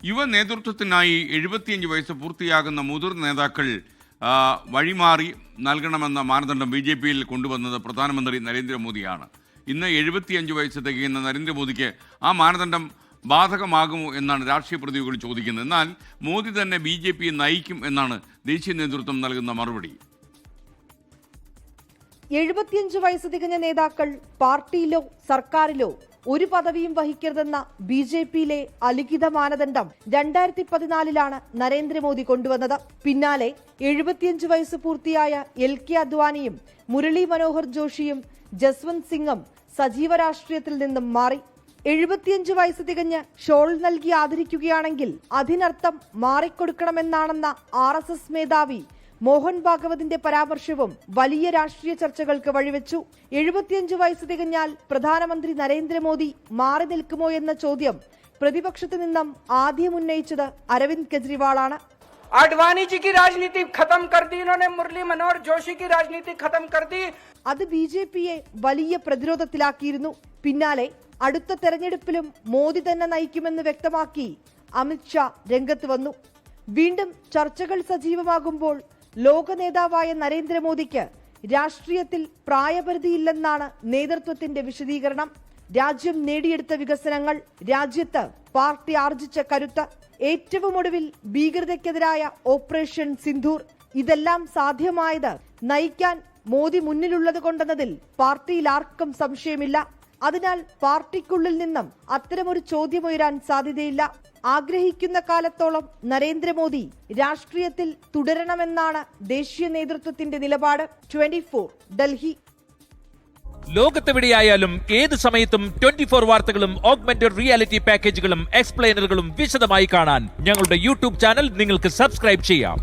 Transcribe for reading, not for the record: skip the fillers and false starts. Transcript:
യുവ നേതൃത്വത്തിനായി 75 വയസ്സ് പൂർത്തിയാകുന്ന മുതിർന്ന നേതാക്കൾ വഴിമാറി നൽകണമെന്ന മാനദണ്ഡം BJP-യിൽ കൊണ്ടുവന്നത് പ്രധാനമന്ത്രി നരേന്ദ്രമോദിയാണ്. ഇന്ന് 75 വയസ്സ് തികയുന്ന നരേന്ദ്രമോദിക്ക് ആ മാനദണ്ഡം ബാധകമാകുമോ എന്നാണ് രാഷ്ട്രീയ പ്രതിനിധികൾ ചോദിക്കുന്നത്. എന്നാൽ മോദി തന്നെ BJP-യെ നയിക്കും എന്നാണ് ദേശീയ നേതൃത്വം നൽകുന്ന മറുപടി. 75 വയസ്സ് തികഞ്ഞ നേതാക്കൾ പാർട്ടിയിലോ സർക്കാരിലോ ഒരു പദവിയും വഹിക്കരുതെന്ന BJP-യിലെ അലിഖിത മാനദണ്ഡം 2014-ലാണ് നരേന്ദ്രമോദി കൊണ്ടുവന്നത്. പിന്നാലെ 75 വയസ്സ് പൂർത്തിയായ LK അദ്വാനിയും മുരളി മനോഹർ ജോഷിയും ജസ്വന്ത് സിംഗും സജീവ രാഷ്ട്രീയത്തിൽ നിന്നും മാറി. 75 വയസ്സ് തികഞ്ഞ് ഷോൾ നൽകി ആദരിക്കുകയാണെങ്കിൽ അതിനർത്ഥം മാറിക്കൊടുക്കണമെന്നാണെന്ന RSS മേധാവി മോഹൻ ഭാഗവതിന്റെ പരാമർശവും വലിയ രാഷ്ട്രീയ ചർച്ചകൾക്ക് വഴിവെച്ചു. 75 വയസ്സ് തികഞ്ഞാൽ പ്രധാനമന്ത്രി നരേന്ദ്രമോദി മാറി നിൽക്കുമോ എന്ന ചോദ്യം പ്രതിപക്ഷത്തു നിന്നും ആദ്യം ഉന്നയിച്ചത് അരവിന്ദ് കെജ്രിവാളാണ്. आडवाणी जी की राजनीति खत्म कर दी इन्होंने, मुरली मनोहर जोशी की राजनीति खत्म कर दी. അത് BJP-യെ വലിയ പ്രതിരോധത്തിലാക്കിയിരുന്നു. പിന്നാലെ അടുത്ത തെരഞ്ഞെടുപ്പിലും മോദി തന്നെ നയിക്കുമെന്ന് വ്യക്തമാക്കി അമിത്ഷാ രംഗത്ത് വന്നു. വീണ്ടും ചർച്ചകൾ സജീവമാകുമ്പോൾ ലോക നേതാവായ നരേന്ദ്രമോദിക്ക് രാഷ്ട്രീയത്തിൽ പ്രായപരിധിയില്ലെന്നാണ് നേതൃത്വത്തിന്റെ വിശദീകരണം. രാജ്യം നേടിയെടുത്ത വികസനങ്ങൾ, രാജ്യത്ത് പാർട്ടി ആർജിച്ച കരുത്ത്, ഏറ്റവും ഒടുവിൽ ഭീകരതയ്ക്കെതിരായ ഓപ്പറേഷൻ സിന്ദൂർ, ഇതെല്ലാം സാധ്യമായത് നയിക്കാൻ മോദി മുന്നിലുള്ളത് കൊണ്ടെന്നതിൽ പാർട്ടിയിൽ ആർക്കും സംശയമില്ല. അതിനാൽ പാർട്ടിക്കുള്ളിൽ നിന്നും അത്തരമൊരു ചോദ്യമുയരാൻ സാധ്യതയില്ല. ആഗ്രഹിക്കുന്ന കാലത്തോളം നരേന്ദ്രമോദി രാഷ്ട്രീയത്തിൽ തുടരണമെന്നാണ് ദേശീയ നേതൃത്വത്തിന്റെ നിലപാട്. 24 ഡൽഹി. ലോകത്തെവിടെയായാലും ഏത് സമയത്തും 24 വാർത്തകളും ഓഗ്മെന്റഡ് റിയാലിറ്റി പാക്കേജുകളും എക്സ്പ്ലെയിനറുകളും വിശദമായി കാണാൻ ഞങ്ങളുടെ YouTube ചാനൽ നിങ്ങൾക്ക് സബ്സ്ക്രൈബ് ചെയ്യാം.